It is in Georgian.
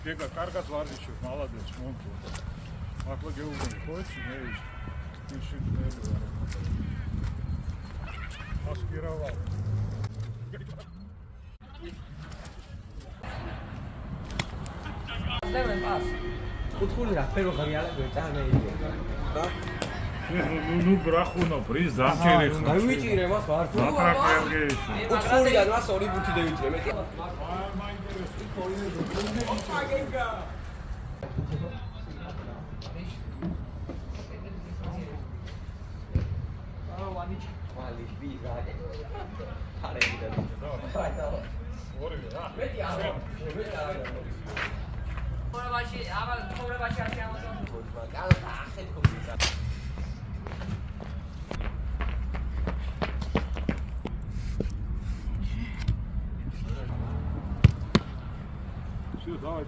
Gega, კარგად ვარჯიშობ, მალადეც, მომწო. ახლა გეუბნები, ხო იცი, მე ისე ნელი ვარ. ასკირავალ. Seven pass. Kutkhuli ra pero gariala gecane და ნუ გრახუნო პრიზ დამჭერი ხარ. დავიჭირე მას ვარ. აფრაკერგე. კუთქულიდან მას ორი ბუთი დავიჭირე მეტი. Все, давай,